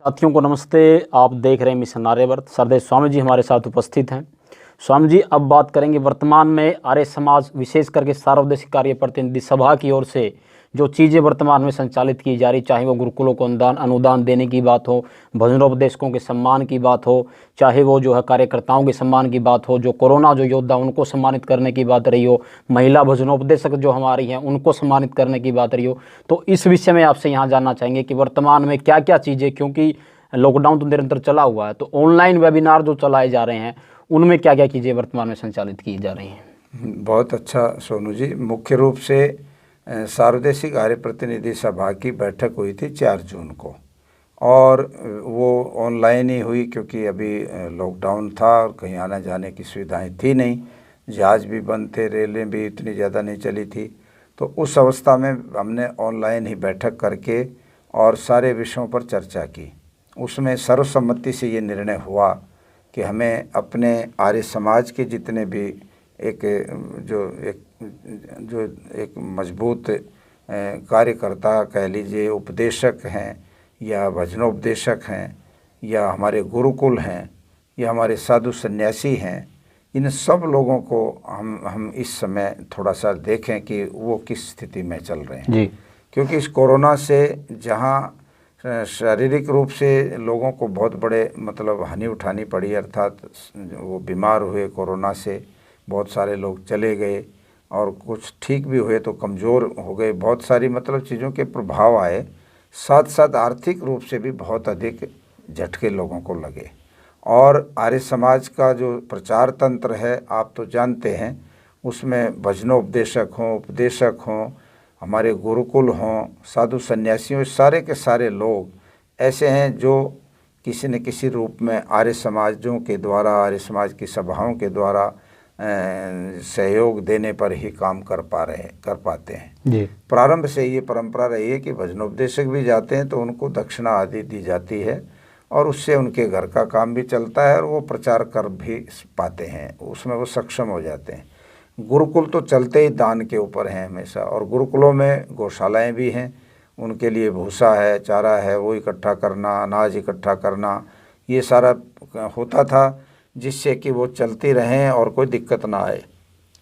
साथियों को नमस्ते। आप देख रहे हैं मिशन आर्यवर्त। सरदेव स्वामी जी हमारे साथ उपस्थित हैं। स्वामी जी, अब बात करेंगे वर्तमान में आर्य समाज विशेष करके सार्वदेशिक कार्य प्रतिनिधि सभा की ओर से जो चीज़ें वर्तमान में संचालित की जा रही, चाहे वो गुरुकुलों को अनुदान देने की बात हो, भजनोपदेशकों के सम्मान की बात हो, चाहे वो जो है कार्यकर्ताओं के सम्मान की बात हो, जो कोरोना जो योद्धा उनको सम्मानित करने की बात रही हो, महिला भजनोपदेशक जो हमारी हैं उनको सम्मानित करने की बात रही हो, तो इस विषय में आपसे यहाँ जानना चाहेंगे कि वर्तमान में क्या क्या चीज़ें, क्योंकि लॉकडाउन तो निरंतर चला हुआ है, तो ऑनलाइन वेबिनार जो चलाए जा रहे हैं उनमें क्या क्या चीज़ें वर्तमान में संचालित की जा रही हैं। बहुत अच्छा सोनू जी। मुख्य रूप से सार्वदेशिक आर्य प्रतिनिधि सभा की बैठक हुई थी 4 जून को, और वो ऑनलाइन ही हुई क्योंकि अभी लॉकडाउन था और कहीं आने जाने की सुविधाएं थी नहीं, जहाज़ भी बंद थे, रेलें भी इतनी ज़्यादा नहीं चली थी। तो उस अवस्था में हमने ऑनलाइन ही बैठक करके और सारे विषयों पर चर्चा की। उसमें सर्वसम्मति से ये निर्णय हुआ कि हमें अपने आर्य समाज के जितने भी एक मजबूत कार्यकर्ता कह लीजिए, उपदेशक हैं या भजनोपदेशक हैं या हमारे गुरुकुल हैं या हमारे साधु सन्यासी हैं, इन सब लोगों को हम इस समय थोड़ा सा देखें कि वो किस स्थिति में चल रहे हैं जी। क्योंकि इस कोरोना से जहाँ शारीरिक रूप से लोगों को बहुत बड़े हानि उठानी पड़ी, अर्थात वो बीमार हुए कोरोना से, बहुत सारे लोग चले गए और कुछ ठीक भी हुए तो कमज़ोर हो गए, बहुत सारी चीज़ों के प्रभाव आए। साथ साथ आर्थिक रूप से भी बहुत अधिक झटके लोगों को लगे। और आर्य समाज का जो प्रचार तंत्र है आप तो जानते हैं, उसमें भजनोपदेशक हों, उपदेशक हों, हमारे गुरुकुल हों, साधु सन्यासियों, सारे के सारे लोग ऐसे हैं जो किसी न किसी रूप में आर्य समाजों के द्वारा, आर्य समाज की सभाओं के द्वारा सहयोग देने पर ही काम कर पाते हैं जी। प्रारंभ से ये परंपरा रही है कि भजनोपदेशक भी जाते हैं तो उनको दक्षिणा आदि दी जाती है और उससे उनके घर का काम भी चलता है और वो प्रचार कर भी पाते हैं, उसमें वो सक्षम हो जाते हैं। गुरुकुल तो चलते ही दान के ऊपर हैं हमेशा, और गुरुकुलों में गौशालाएं भी हैं, उनके लिए भूसा है, चारा है, वो इकट्ठा करना, अनाज इकट्ठा करना, ये सारा होता था जिससे कि वो चलती रहें और कोई दिक्कत ना आए।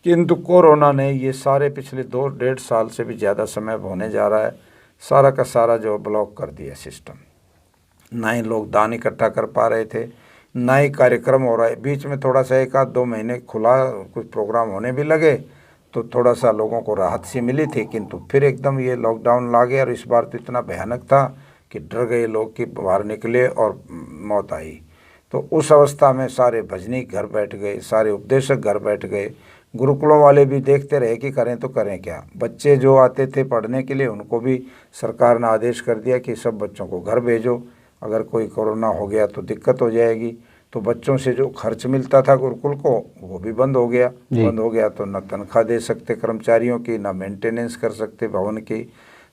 किंतु कोरोना ने ये सारे पिछले 2-1.5 साल से भी ज़्यादा समय होने जा रहा है, सारा का सारा जो ब्लॉक कर दिया सिस्टम। ना ही लोग दान इकट्ठा कर पा रहे थे, ना ही कार्यक्रम हो रहा है। बीच में थोड़ा सा 1-2 महीने खुला, कुछ प्रोग्राम होने भी लगे तो थोड़ा सा लोगों को राहत सी मिली थी, किंतु फिर एकदम ये लॉकडाउन ला गया और इस बार तो इतना भयानक था कि डर गए लोग कि बाहर निकले और मौत आई। तो उस अवस्था में सारे भजनी घर बैठ गए, सारे उपदेशक घर बैठ गए, गुरुकुलों वाले भी देखते रहे कि करें तो करें क्या। बच्चे जो आते थे पढ़ने के लिए उनको भी सरकार ने आदेश कर दिया कि सब बच्चों को घर भेजो, अगर कोई कोरोना हो गया तो दिक्कत हो जाएगी। तो बच्चों से जो खर्च मिलता था गुरुकुल को वो भी बंद हो गया। बंद हो गया तो न तनख्वाह दे सकते कर्मचारियों की, न मेंटेनेंस कर सकते भवन की,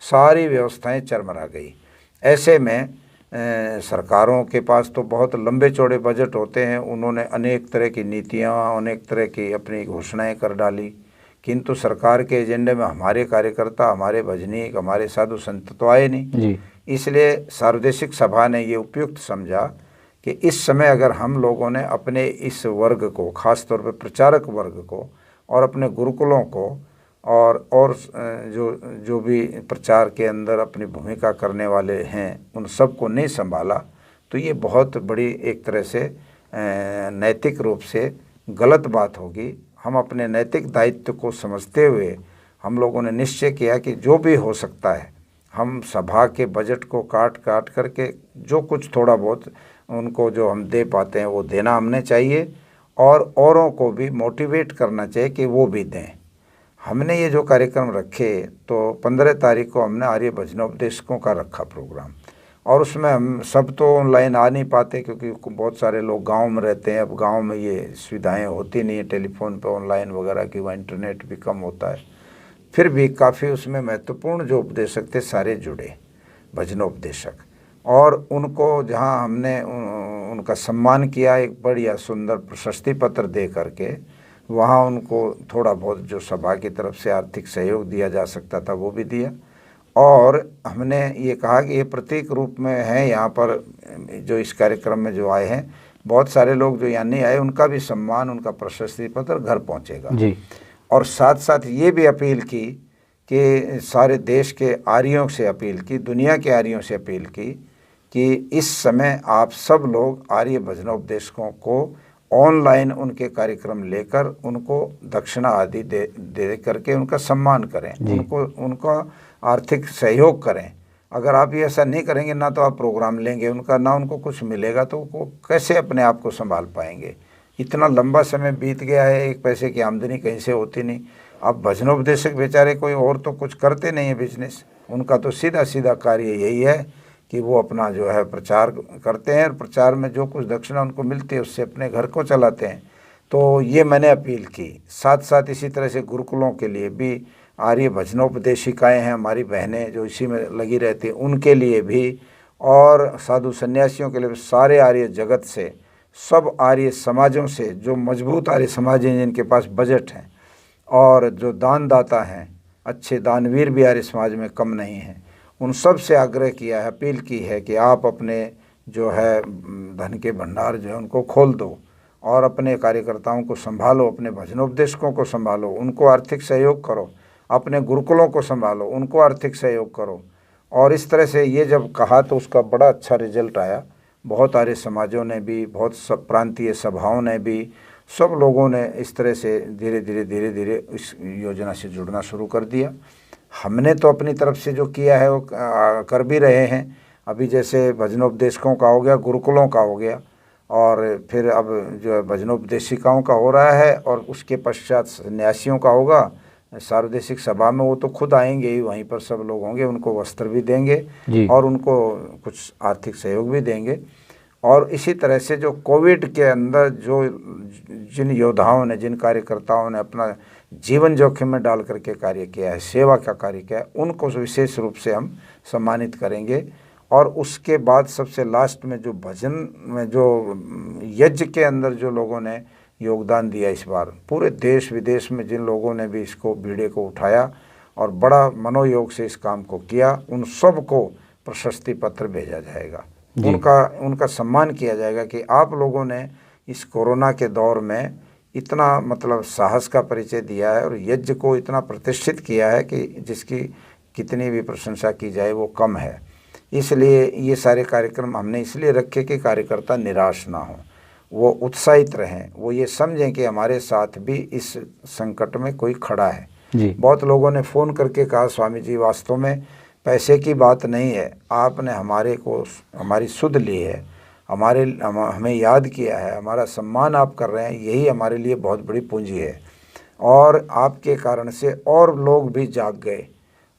सारी व्यवस्थाएं चरमरा गई। ऐसे में सरकारों के पास तो बहुत लंबे चौड़े बजट होते हैं, उन्होंने अनेक तरह की नीतियाँ, अनेक तरह की अपनी घोषणाएं कर डाली, किंतु सरकार के एजेंडे में हमारे कार्यकर्ता, हमारे भजनीक, हमारे साधु संत तो आए नहीं जी। इसलिए सार्वदेशिक सभा ने ये उपयुक्त समझा कि इस समय अगर हम लोगों ने अपने इस वर्ग को, खास तौर पर प्रचारक वर्ग को और अपने गुरुकुलों को और जो भी प्रचार के अंदर अपनी भूमिका करने वाले हैं उन सबको नहीं संभाला तो ये बहुत बड़ी एक तरह से नैतिक रूप से गलत बात होगी। हम अपने नैतिक दायित्व को समझते हुए हम लोगों ने निश्चय किया कि जो भी हो सकता है हम सभा के बजट को काट करके जो कुछ थोड़ा बहुत उनको जो हम दे पाते हैं वो देना हमने चाहिए, और औरों को भी मोटिवेट करना चाहिए कि वो भी दें। हमने ये जो कार्यक्रम रखे तो 15 तारीख को हमने आर्य भजनोपदेशकों का रखा प्रोग्राम, और उसमें हम सब तो ऑनलाइन आ नहीं पाते क्योंकि बहुत सारे लोग गांव में रहते हैं। अब गांव में ये सुविधाएं होती नहीं है टेलीफोन पे ऑनलाइन वगैरह की, वहाँ इंटरनेट भी कम होता है। फिर भी काफ़ी उसमें महत्वपूर्ण जो उपदेशक थे सारे जुड़े भजनोपदेशक, और उनको जहाँ हमने उनका सम्मान किया, एक बढ़िया सुंदर प्रशस्ति पत्र दे करके, वहाँ उनको थोड़ा बहुत जो सभा की तरफ से आर्थिक सहयोग दिया जा सकता था वो भी दिया, और हमने ये कहा कि ये प्रतीक रूप में है। यहाँ पर जो इस कार्यक्रम में जो आए हैं, बहुत सारे लोग जो यहाँ नहीं आए, उनका भी सम्मान, उनका प्रशस्ति पत्र घर पहुँचेगा। जी और साथ साथ ये भी अपील की कि सारे देश के आर्यों से अपील की, दुनिया के आर्यों से अपील की कि इस समय आप सब लोग आर्य भजनोपदेशकों को ऑनलाइन उनके कार्यक्रम लेकर उनको दक्षिणा आदि दे करके उनका सम्मान करें, उनका आर्थिक सहयोग करें। अगर आप ये ऐसा नहीं करेंगे, ना तो आप प्रोग्राम लेंगे उनका, ना उनको कुछ मिलेगा, तो वो कैसे अपने आप को संभाल पाएंगे। इतना लंबा समय बीत गया है, एक पैसे की आमदनी कहीं से होती नहीं। अब भजनोपदेशक बेचारे कोई और तो कुछ करते नहीं है बिजनेस, उनका तो सीधा सीधा कार्य यही है कि वो अपना जो है प्रचार करते हैं, और प्रचार में जो कुछ दक्षिणा उनको मिलती है उससे अपने घर को चलाते हैं। तो ये मैंने अपील की। साथ साथ इसी तरह से गुरुकुलों के लिए भी आर्य भजनोपदेशिकाएँ हैं, हमारी बहनें जो इसी में लगी रहती हैं, उनके लिए भी, और साधु सन्यासियों के लिए भी, सारे आर्य जगत से, सब आर्य समाजों से, जो मजबूत आर्य समाज हैं जिनके पास बजट हैं, और जो दानदाता हैं, अच्छे दानवीर भी आर्य समाज में कम नहीं हैं, उन सब से आग्रह किया है, अपील की है कि आप अपने जो है धन के भंडार जो है उनको खोल दो और अपने कार्यकर्ताओं को संभालो, अपने भजनोपदेशकों को संभालो, उनको आर्थिक सहयोग करो, अपने गुरुकुलों को संभालो, उनको आर्थिक सहयोग करो। और इस तरह से ये जब कहा तो उसका बड़ा अच्छा रिजल्ट आया। बहुत सारे समाजों ने भी, बहुत सब प्रांतीय सभाओं ने भी, सब लोगों ने इस तरह से धीरे धीरे इस योजना से जुड़ना शुरू कर दिया। हमने तो अपनी तरफ से जो किया है वो कर भी रहे हैं। अभी जैसे भजनोपदेशकों का हो गया, गुरुकुलों का हो गया, और फिर अब जो है भजनोपदेशिकाओं का हो रहा है, और उसके पश्चात सन्यासियों का होगा सार्वदेशिक सभा में। वो तो खुद आएंगे ही, वहीं पर सब लोग होंगे, उनको वस्त्र भी देंगे और उनको कुछ आर्थिक सहयोग भी देंगे। और इसी तरह से जो कोविड के अंदर जो जिन योद्धाओं ने, जिन कार्यकर्ताओं ने अपना जीवन जोखिम में डाल करके कार्य किया है, सेवा का कार्य किया है, उनको विशेष रूप से हम सम्मानित करेंगे। और उसके बाद सबसे लास्ट में जो भजन में, जो यज्ञ के अंदर जो लोगों ने योगदान दिया इस बार, पूरे देश विदेश में जिन लोगों ने भी इसको बीड़े को उठाया और बड़ा मनोयोग से इस काम को किया, उन सब को प्रशस्ति पत्र भेजा जाएगा, उनका सम्मान किया जाएगा कि आप लोगों ने इस कोरोना के दौर में इतना मतलब साहस का परिचय दिया है और यज्ञ को इतना प्रतिष्ठित किया है कि जिसकी कितनी भी प्रशंसा की जाए वो कम है। इसलिए ये सारे कार्यक्रम हमने इसलिए रखे कि कार्यकर्ता निराश ना हो, वो उत्साहित रहें, वो ये समझें कि हमारे साथ भी इस संकट में कोई खड़ा है। बहुत लोगों ने फ़ोन करके कहा, स्वामी जी वास्तव में पैसे की बात नहीं है, आपने हमारी सुध ली है, हमें याद किया है, हमारा सम्मान आप कर रहे हैं, यही हमारे लिए बहुत बड़ी पूंजी है। और आपके कारण से और लोग भी जाग गए,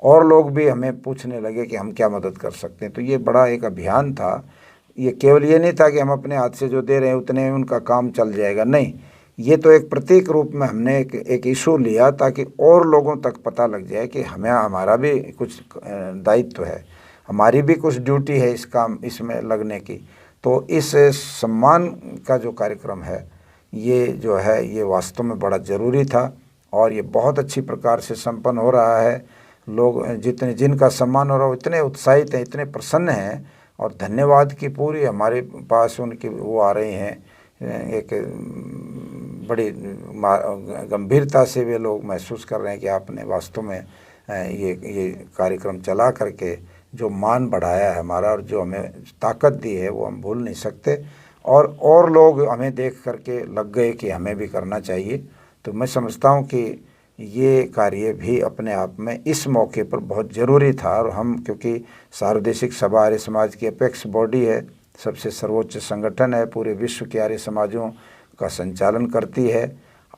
और लोग भी हमें पूछने लगे कि हम क्या मदद कर सकते हैं। तो ये बड़ा एक अभियान था। ये केवल ये नहीं था कि हम अपने हाथ से जो दे रहे हैं उतने में उनका काम चल जाएगा, नहीं, ये तो एक प्रतीक रूप में हमने एक इशू लिया ताकि और लोगों तक पता लग जाए कि हमारा भी कुछ दायित्व है, हमारी भी कुछ ड्यूटी है इसमें लगने की। तो इस सम्मान का जो कार्यक्रम है, ये जो है ये वास्तव में बड़ा ज़रूरी था, और ये बहुत अच्छी प्रकार से संपन्न हो रहा है। लोग जिनका सम्मान हो रहा है इतने उत्साहित हैं, इतने प्रसन्न हैं, और धन्यवाद की पूरी हमारे पास उनकी वो आ रही हैं, एक बड़ी गंभीरता से वे लोग महसूस कर रहे हैं कि आपने वास्तव में ये कार्यक्रम चला करके जो मान बढ़ाया है हमारा, और जो हमें ताकत दी है वो हम भूल नहीं सकते। और लोग हमें देख करके लग गए कि हमें भी करना चाहिए। तो मैं समझता हूँ कि ये कार्य भी अपने आप में इस मौके पर बहुत ज़रूरी था। और हम, क्योंकि सार्वदेशिक सभा आर्य समाज की अपेक्स बॉडी है, सबसे सर्वोच्च संगठन है, पूरे विश्व के आर्य समाजों का संचालन करती है,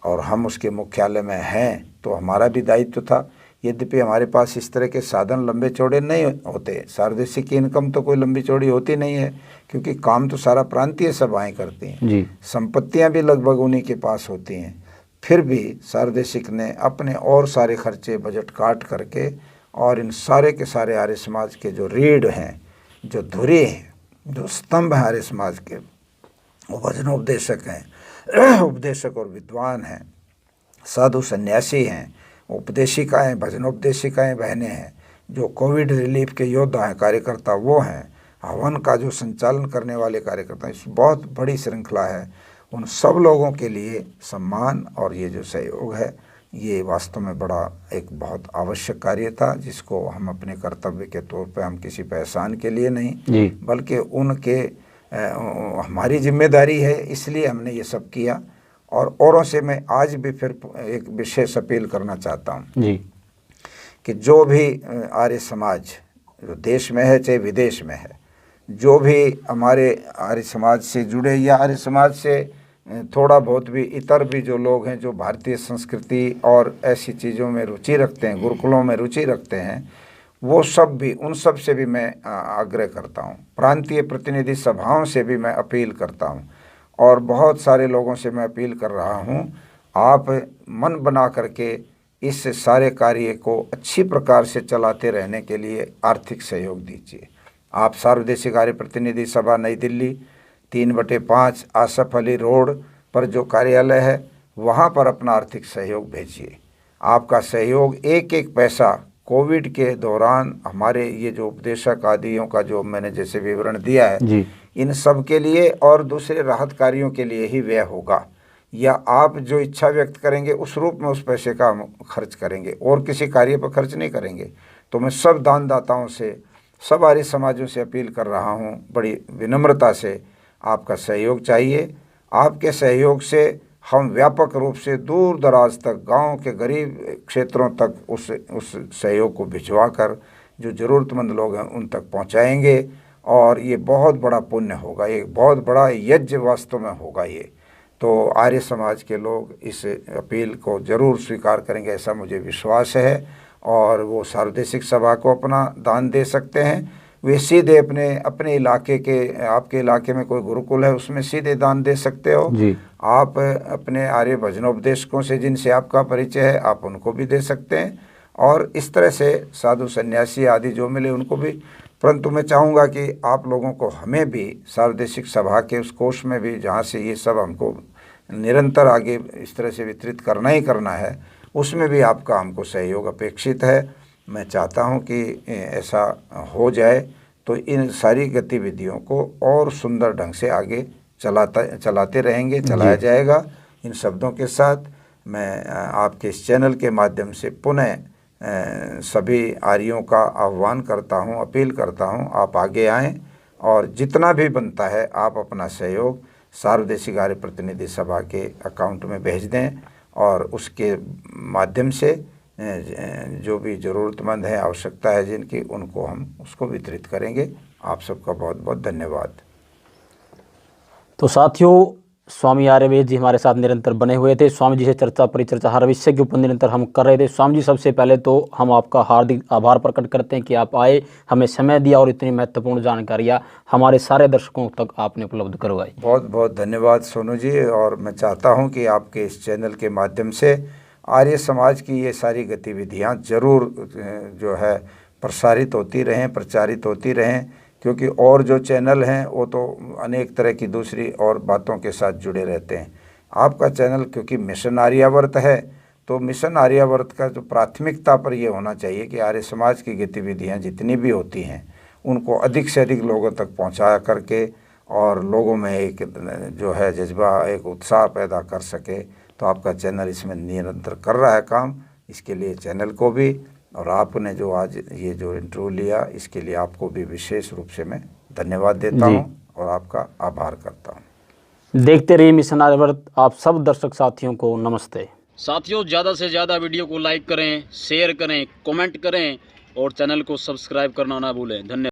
और हम उसके मुख्यालय में हैं, तो हमारा भी दायित्व था। यद्यपि हमारे पास इस तरह के साधन लंबे चौड़े नहीं होते, सार्वदेशिक की इनकम तो कोई लंबी चौड़ी होती नहीं है, क्योंकि काम तो सारा प्रांतीय सभाएँ करती हैं, संपत्तियाँ भी लगभग उन्हीं के पास होती हैं। फिर भी सार्वदेशिक ने अपने और सारे खर्चे बजट काट करके, और इन सारे के सारे आर्य समाज के जो रीढ़ हैं, जो धुरी हैं, जो स्तंभ हैं आर्य समाज के, वो भजनोपदेशक हैं, उपदेशक और विद्वान हैं, साधु सन्यासी हैं, उपदेशिकाएँ, भजनोपदेशिकाएँ बहनें हैं, जो कोविड रिलीफ के योद्धा हैं, कार्यकर्ता वो हैं, हवन का जो संचालन करने वाले कार्यकर्ता हैं, बहुत बड़ी श्रृंखला है। उन सब लोगों के लिए सम्मान और ये जो सहयोग है, ये वास्तव में बड़ा एक बहुत आवश्यक कार्य था, जिसको हम अपने कर्तव्य के तौर पे, हम किसी पे एहसान के लिए नहीं, बल्कि उनके हमारी जिम्मेदारी है, इसलिए हमने ये सब किया। और औरों से मैं आज भी फिर एक विशेष अपील करना चाहता हूँ कि जो भी आर्य समाज जो देश में है चाहे विदेश में है, जो भी हमारे आर्य समाज से जुड़े या आर्य समाज से थोड़ा बहुत भी इतर भी जो लोग हैं, जो भारतीय संस्कृति और ऐसी चीज़ों में रुचि रखते हैं, गुरुकुलों में रुचि रखते हैं, वो सब भी, उन सब से भी मैं आग्रह करता हूँ। प्रांतीय प्रतिनिधि सभाओं से भी मैं अपील करता हूँ और बहुत सारे लोगों से मैं अपील कर रहा हूँ, आप मन बना करके इस सारे कार्य को अच्छी प्रकार से चलाते रहने के लिए आर्थिक सहयोग दीजिए। आप सार्वदेशिक आर्य प्रतिनिधि सभा नई दिल्ली 3/5 आसफ अली रोड पर जो कार्यालय है, वहाँ पर अपना आर्थिक सहयोग भेजिए। आपका सहयोग एक एक पैसा कोविड के दौरान हमारे ये जो उपदेशक आदियों का जो मैंने जैसे विवरण दिया है, इन सब के लिए और दूसरे राहत कार्यों के लिए ही व्यय होगा, या आप जो इच्छा व्यक्त करेंगे उस रूप में उस पैसे का हम खर्च करेंगे और किसी कार्य पर खर्च नहीं करेंगे। तो मैं सब दानदाताओं से, सब आर्य समाजों से अपील कर रहा हूँ, बड़ी विनम्रता से आपका सहयोग चाहिए। आपके सहयोग से हम व्यापक रूप से दूर दराज तक, गांव के गरीब क्षेत्रों तक उस सहयोग को भिजवा कर जो ज़रूरतमंद लोग हैं उन तक पहुंचाएंगे, और ये बहुत बड़ा पुण्य होगा, ये बहुत बड़ा यज्ञ वास्तव में होगा ये। तो आर्य समाज के लोग इस अपील को ज़रूर स्वीकार करेंगे, ऐसा मुझे विश्वास है। और वो सार्वदेशिक सभा को अपना दान दे सकते हैं, वे सीधे अपने इलाके के, आपके इलाके में कोई गुरुकुल है उसमें सीधे दान दे सकते हो। आप अपने आर्य भजनोपदेशकों से जिनसे आपका परिचय है, आप उनको भी दे सकते हैं, और इस तरह से साधु सन्यासी आदि जो मिले उनको भी। परंतु मैं चाहूँगा कि आप लोगों को, हमें भी सार्वदेशिक सभा के उस कोष में भी, जहाँ से ये सब हमको निरंतर आगे इस तरह से वितरित करना ही करना है, उसमें भी आपका हमको सहयोग अपेक्षित है। मैं चाहता हूं कि ऐसा हो जाए, तो इन सारी गतिविधियों को और सुंदर ढंग से आगे चलाते रहेंगे, चलाया जाएगा। इन शब्दों के साथ मैं आपके इस चैनल के माध्यम से पुनः सभी आर्यों का आह्वान करता हूं, अपील करता हूं, आप आगे आएँ और जितना भी बनता है आप अपना सहयोग सार्वदेशिक आर्य प्रतिनिधि सभा के अकाउंट में भेज दें, और उसके माध्यम से जो भी ज़रूरतमंद है, आवश्यकता है जिनकी, उनको हम उसको वितरित करेंगे। आप सबका बहुत बहुत धन्यवाद। तो साथियों, स्वामी आर्यवेद जी हमारे साथ निरंतर बने हुए थे। स्वामी जी से चर्चा परिचर्चा हर विषय के ऊपर निरंतर हम कर रहे थे। स्वामी जी, सबसे पहले तो हम आपका हार्दिक आभार प्रकट करते हैं कि आप आए, हमें समय दिया और इतनी महत्वपूर्ण जानकारियाँ हमारे सारे दर्शकों तक आपने उपलब्ध करवाई। बहुत बहुत धन्यवाद सोनू जी। और मैं चाहता हूँ कि आपके इस चैनल के माध्यम से आर्य समाज की ये सारी गतिविधियाँ ज़रूर जो है प्रसारित होती रहें, प्रचारित होती रहें, क्योंकि और जो चैनल हैं वो तो अनेक तरह की दूसरी और बातों के साथ जुड़े रहते हैं। आपका चैनल क्योंकि मिशन आर्यावर्त है, तो मिशन आर्यावर्त का जो प्राथमिकता पर ये होना चाहिए कि आर्य समाज की गतिविधियाँ जितनी भी होती हैं उनको अधिक से अधिक लोगों तक पहुँचा करके और लोगों में एक जो है जज्बा, एक उत्साह पैदा कर सके। तो आपका चैनल इसमें निरंतर कर रहा है काम। इसके लिए चैनल को भी, और आपने जो आज ये जो इंटरव्यू लिया, इसके लिए आपको भी विशेष रूप से मैं धन्यवाद देता हूँ और आपका आभार करता हूँ। देखते रहिए मिशन आर्यावर्त। आप सब दर्शक साथियों को नमस्ते। साथियों, ज़्यादा से ज़्यादा वीडियो को लाइक करें, शेयर करें, कमेंट करें और चैनल को सब्सक्राइब करना ना भूलें। धन्यवाद।